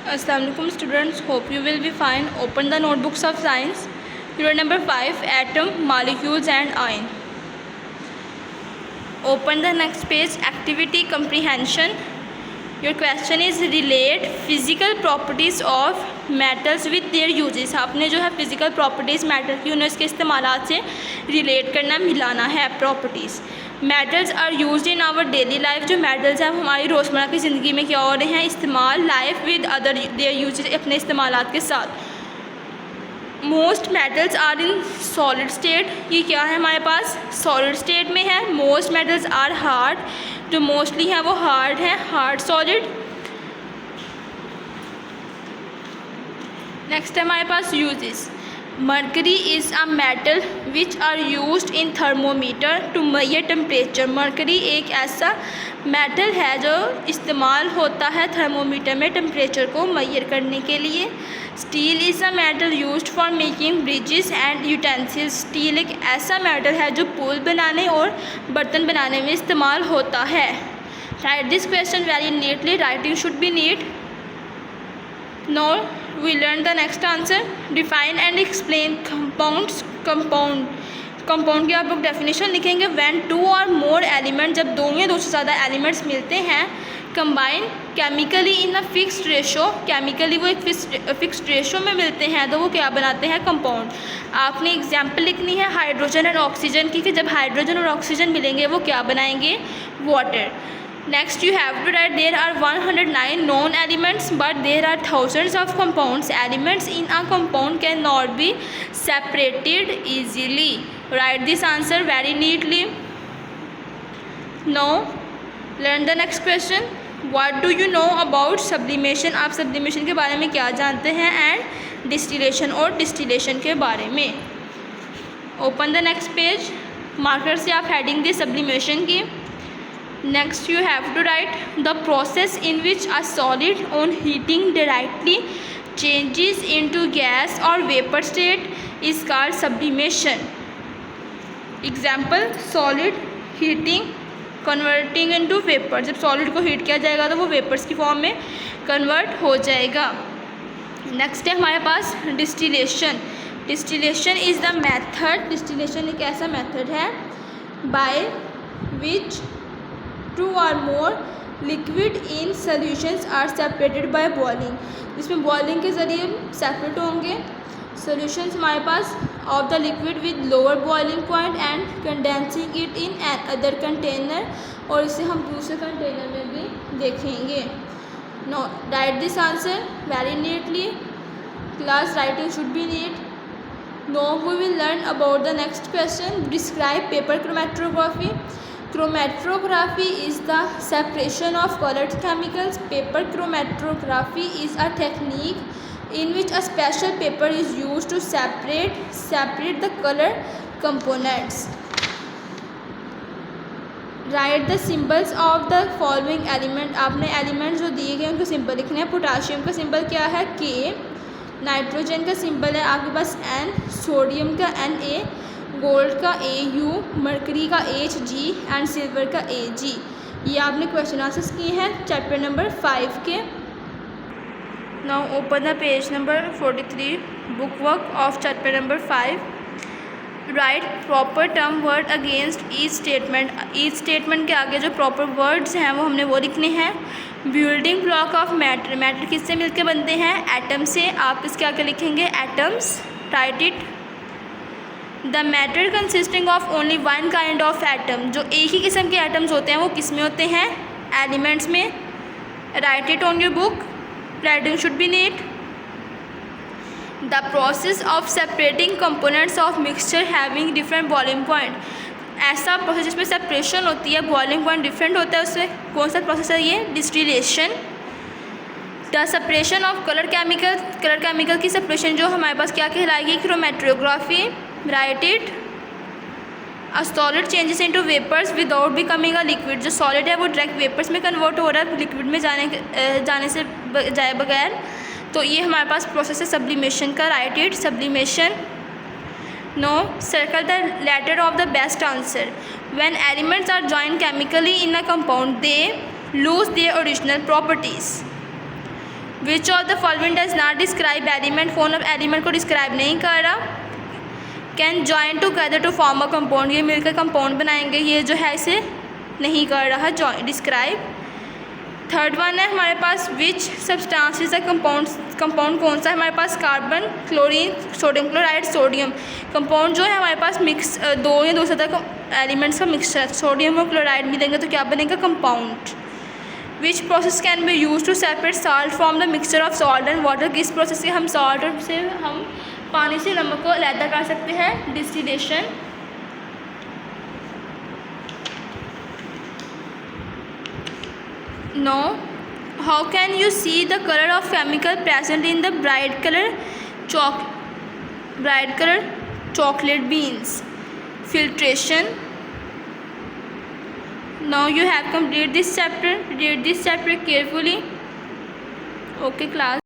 Assalamualaikum students, hope you will be fine. Open the notebooks of science. Unit number 5, atom, molecules and ion. Open the next page, activity comprehension. Your question is relate physical properties of metals with their uses. आपने जो है physical properties matter की उन्हें इसके इस्तेमालात से relate करना, मिलाना है properties. Metals are used in our daily life. जो मेटल्स हैं हमारी रोज़मर्रा की ज़िंदगी में क्या हो रहे हैं, इस्तेमाल. Life with other their uses, अपने इस्तेमालात के साथ. Most metals are in solid state. ये क्या है हमारे पास, सॉलिड स्टेट में है. Most metals are hard. जो मोस्टली हैं वो हार्ड हैं, हार्ड सॉलिड. नेक्स्ट है हमारे पास uses. Mercury is a metal which are used in thermometer to measure temperature. Mercury एक ऐसा मेटल है जो इस्तेमाल होता है थर्मोमीटर में टेम्परेचर को मेजर करने के लिए. Steel is a metal used for making bridges and utensils. Steel एक ऐसा मेटल है जो पुल बनाने और बर्तन बनाने में इस्तेमाल होता है. Write this question very neatly. Writing should be neat. Now we learn the next answer. Define and explain compounds. Compound की आप लोग डेफिनेशन लिखेंगे. When to or more element, जब दो या दो से ज़्यादा एलिमेंट्स मिलते हैं, combine chemically in a fixed ratio. Chemically वो एक फिक्स्ड रेशो में मिलते हैं तो वो क्या बनाते हैं, कंपाउंड. आपने एग्जाम्पल लिखनी है हाइड्रोजन और ऑक्सीजन की, कि जब हाइड्रोजन और ऑक्सीजन मिलेंगे वो क्या बनाएंगे, water. Next you have to write there are 109 known elements but there are thousands of compounds. Elements in a compound cannot be separated easily. Write this answer very neatly. Now learn the next question. What do you know about sublimation? आप sublimation के बारे में क्या जानते हैं, and distillation और distillation के बारे में. Open the next page. Marker से आप heading दी sublimation की. Next you have to write the process in which a solid on heating directly changes into gas or vapor state is called sublimation. Example, solid heating converting into vapor. जब solid को heat किया जाएगा तो वो vapors की form में convert हो जाएगा. Next है हमारे पास distillation. Distillation is the method. Distillation एक ऐसा method है by which two or more liquid in solutions are separated by boiling. इसमें बॉइलिंग के ज़रिए सेपरेट होंगे सॉल्यूशंस हमारे पास of the liquid with lower boiling point and condensing it in another container. और इसे हम दूसरे कंटेनर में भी देखेंगे. Now write this answer very neatly. Class writing should be neat. Now we will learn about the next question. Describe paper chromatography. Chromatography is the separation of colored chemicals. Paper chromatography is a technique in which a special paper is used to separate the color components. Write the symbols of the following element. आपने element जो दिए गए उनके symbol लिखने हैं. Potassium का symbol क्या है, K. नाइट्रोजन का सिंबल है आपके पास N. सोडियम का Na. गोल्ड का AU. मर्करी का HG एंड सिल्वर का AG. ये आपने क्वेश्चन आंसर्स किए हैं चैप्टर नंबर 5 के. Now open the page number 43, book work of chapter number 5. Right proper term word against each statement. Each statement के आगे जो प्रॉपर वर्ड्स हैं वो हमने वो लिखने हैं. Building block of matter. Matter किससे मिलकर बनते हैं, एटम से. आप इसके आगे लिखेंगे atoms. Right it. The matter consisting of only one kind of atom. जो एक ही किस्म के एटम्स होते हैं वो किस में होते हैं, एलिमेंट्स में. Write it on your book. Writing should be neat. The process of separating components of mixture having different boiling point. ऐसा प्रोसेस जिसमें सेपरेशन होती है, बॉइलिंग पॉइंट डिफरेंट होता है, उससे कौन सा प्रोसेस है ये, distillation. The separation of colour chemical. Colour chemical की सेपरेशन जो हमारे पास क्या कहलाएगी, chromatography. Write it. A solid changes into vapours without becoming a liquid. जो सॉलिड है वो डायरेक्ट वेपर्स में कन्वर्ट हो रहा है लिक्विड में जाने से जाए बगैर. तो ये हमारे पास प्रोसेस है सब्लिमेशन का. Write it. Sublimation. Now circle the letter of the best answer. When elements are joined chemically in a compound they lose their original properties. Which of the following does not describe element, फोन of element को describe नहीं कर रहा। Can join together to form a compound, ये मिलकर compound बनाएंगे, ये जो है इसे नहीं कर रहा डिस्क्राइब। थर्ड वन है हमारे पास विच सब्सटेंसेस है कंपाउंड कौन सा है हमारे पास, carbon, chlorine, sodium chloride, sodium. Compound जो है हमारे पास मिक्स दो या दो से ज़्यादा एलिमेंट्स का मिक्सचर, सोडियम और क्लोराइड मिलेंगे तो क्या बनेगा, compound. Which process can be use to separate salt from the mixture of salt and water, किस प्रोसेस से हम सॉल्ट से हम पानी से नमक को अलग कर सकते हैं, distillation. Now, how can you see the colour of chemical present in the bright colour chocolate beans, filtration. Now you have completed this chapter. Read this chapter carefully. Okay class.